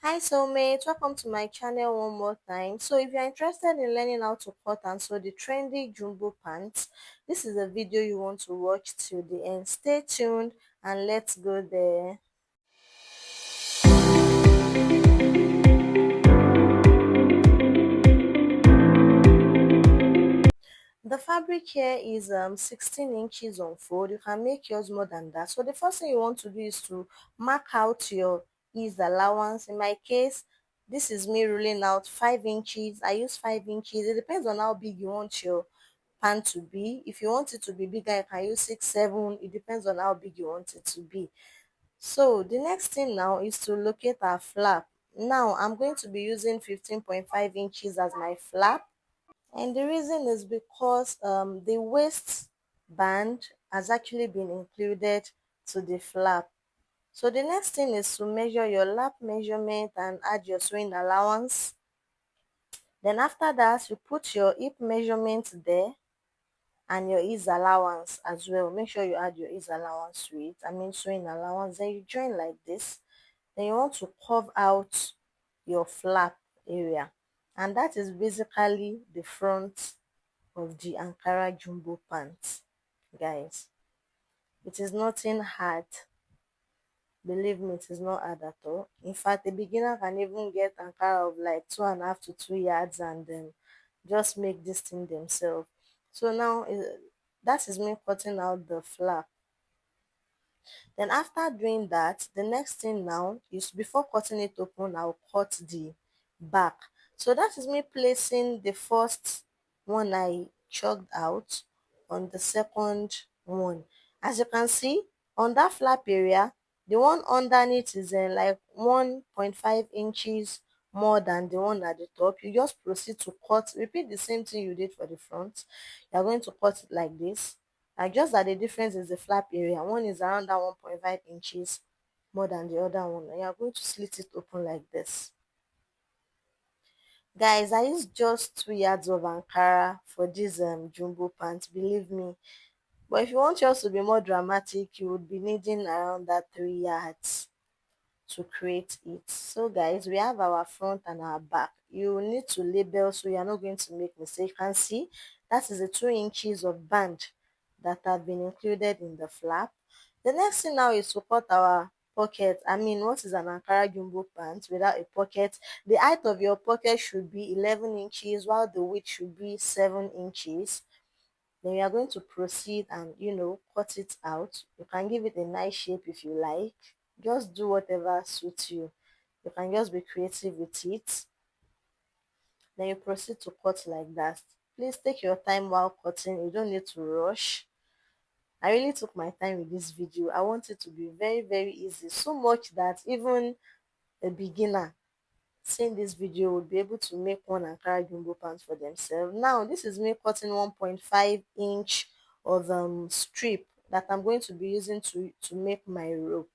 Hi soulmates, welcome to my channel one more time. So if you're interested in learning how to cut and sew the trendy jumbo pants, this is a video you want to watch till the end. Stay tuned and let's go there. The fabric here is 16 inches on fold. You can make yours more than that. So the first thing you want to do is to mark out your ease allowance. In my case, this is me ruling out 5 inches. I use 5 inches. It depends on how big you want your pan to be. If you want it to be bigger, you can use 6, 7. It depends on how big you want it to be. So the next thing now is to locate our flap. Now I'm going to be using 15.5 inches as my flap, and the reason is because the waistband has actually been included to the flap. So the next thing is to measure your lap measurement and add your sewing allowance. Then after that, you put your hip measurement there and your ease allowance as well. Make sure you add your ease allowance to it. Sewing allowance. Then you join like this. Then you want to curve out your flap area, and that is basically the front of the Ankara jumbo pants, guys. It is nothing hard. Believe me, it is not hard at all. In fact, a beginner can even get Ankara of like 2.5 to 2 yards and then just make this thing themselves. So now that is me cutting out the flap. Then after doing that, the next thing now is, before cutting it open, I'll cut the back. So that is me placing the first one I chalked out on the second one. As you can see, on that flap area, the one underneath is like 1.5 inches more than the one at the top. You just proceed to cut, repeat the same thing you did for the front. You're going to cut it like this. Just that the difference is the flap area. One is around that 1.5 inches more than the other one. And you're going to slit it open like this. Guys, I used just 2 yards of Ankara for this jumbo pants, believe me. But if you want yours to be more dramatic, you would be needing around that 3 yards to create it. So guys, we have our front and our back. You need to label so you're not going to make mistake. You can see that is the 2 inches of band that have been included in the flap. The next thing now is to cut our pocket. What is an Ankara jumbo pant without a pocket? The height of your pocket should be 11 inches while the width should be 7 inches. Then we are going to proceed and cut it out. You can give it a nice shape if you like. Just do whatever suits you. You can just be creative with it. Then you proceed to cut like that. Please take your time while cutting. You don't need to rush. I really took my time with this video. I want it to be very, very easy. So much that even a beginner seeing this video would be able to make one Ankara jumbo pants for themselves. Now, this is me cutting 1.5 inch of strip that I'm going to be using to make my rope.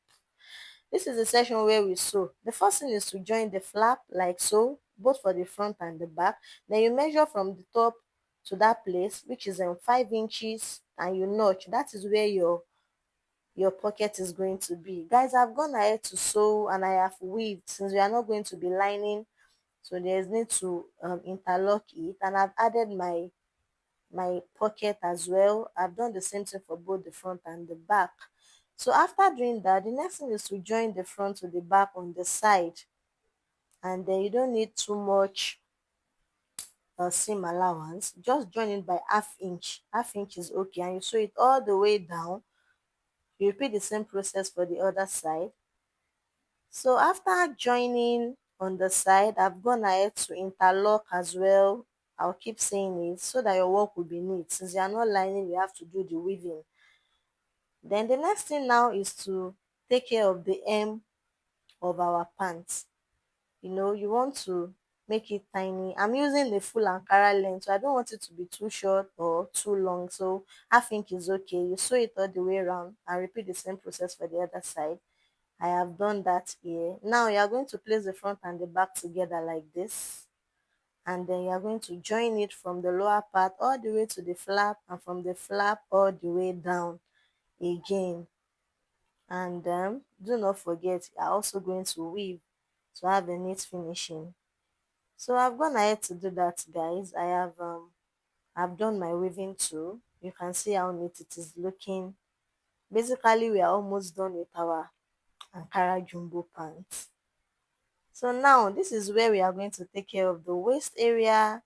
This is the section where we sew. The first thing is to join the flap like so, both for the front and the back. Then you measure from the top to that place, which is 5 inches, and you notch. That is where your pocket is going to be. Guys, I've gone ahead to sew and I have weaved, since we are not going to be lining, so there's need to interlock it, and I've added my pocket as well. I've done the same thing for both the front and the back. So after doing that, the next thing is to join the front to the back on the side, and then you don't need too much seam allowance. Just join it by half inch is okay, and you sew it all the way down. You repeat the same process for the other side. So after joining on the side, I've gone ahead to interlock as well. I'll keep saying it so that your work will be neat. Since you are not lining, you have to do the weaving. Then the next thing now is to take care of the hem of our pants. You want to make it tiny. I'm using the full Ankara length, so I don't want it to be too short or too long. So half-inch is okay. You sew it all the way around and repeat the same process for the other side. I have done that here. Now you are going to place the front and the back together like this, and then you are going to join it from the lower part all the way to the flap, and from the flap all the way down again. And do not forget, you are also going to weave. to have a neat finishing. So I've gone ahead to do that, guys. I've done my weaving too. You can see how neat it is looking. Basically, we are almost done with our Ankara jumbo pants. So now this is where we are going to take care of the waist area.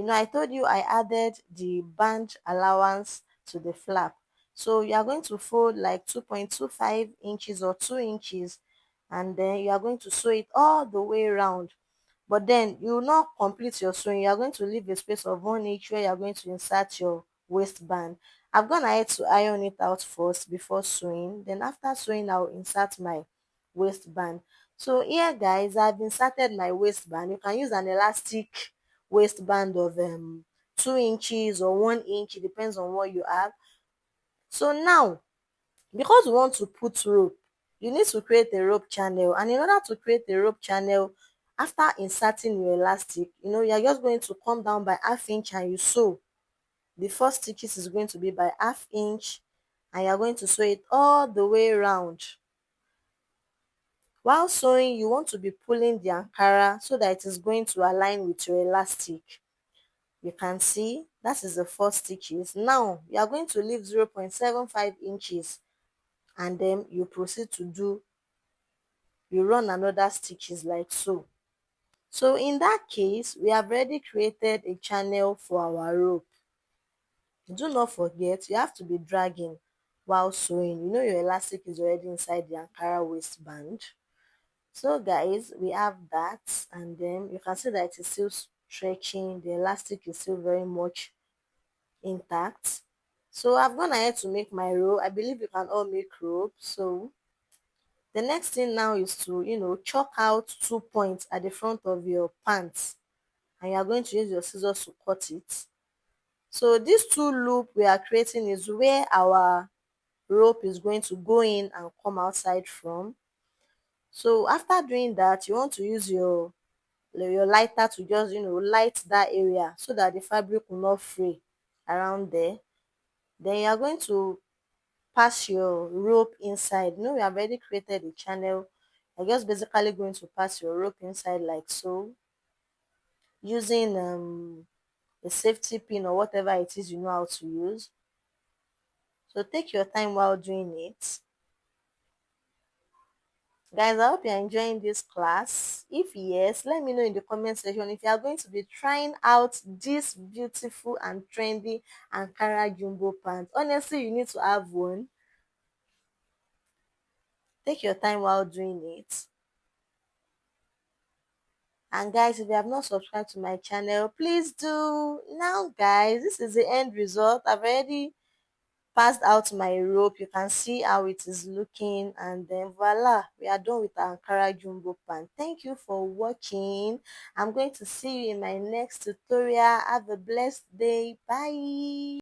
I told you I added the band allowance to the flap. So you are going to fold like 2.25 inches or 2 inches, and then you are going to sew it all the way around. But then you will not complete your sewing. You are going to leave a space of 1 inch where you are going to insert your waistband. I've gone ahead to iron it out first before sewing. Then after sewing, I'll insert my waistband. So here, guys, I've inserted my waistband. You can use an elastic waistband of 2 inches or 1 inch. It depends on what you have. So now, because we want to put rope, you need to create a rope channel. And in order to create a rope channel, after inserting your elastic, you're just going to come down by ½ inch and you sew. The first stitches is going to be by ½ inch, and you're going to sew it all the way around. While sewing, you want to be pulling the Ankara so that it is going to align with your elastic. You can see that is the first stitches. Now you are going to leave 0.75 inches, and then you proceed to you run another stitches like so. So in that case, we have already created a channel for our rope. Do not forget, you have to be dragging while sewing. Your elastic is already inside the Ankara waistband. So guys, we have that, and then you can see that it is still stretching. The elastic is still very much intact. So I've gone ahead to make my rope. I believe you can all make rope. So the next thing now is to chalk out 2 points at the front of your pants, and you are going to use your scissors to cut it. So this two loop we are creating is where our rope is going to go in and come outside from. So after doing that, you want to use your lighter to just light that area so that the fabric will not fray around there. Then you are going to pass your rope inside. We have already created a channel. You're just basically going to pass your rope inside like so, using a safety pin or whatever it is you know how to use. So take your time while doing it. Guys, I hope you're enjoying this class. If yes, let me know in the comment section if you are going to be trying out this beautiful and trendy Ankara jumbo pants. Honestly, you need to have one. Take your time while doing it. And guys, if you have not subscribed to my channel, please do. Now guys, this is the end result. I've already passed out my rope. You can see how it is looking, and then voila, we are done with our Ankara jumbo pant. Thank you for watching. I'm going to see you in my next tutorial. Have a blessed day. Bye.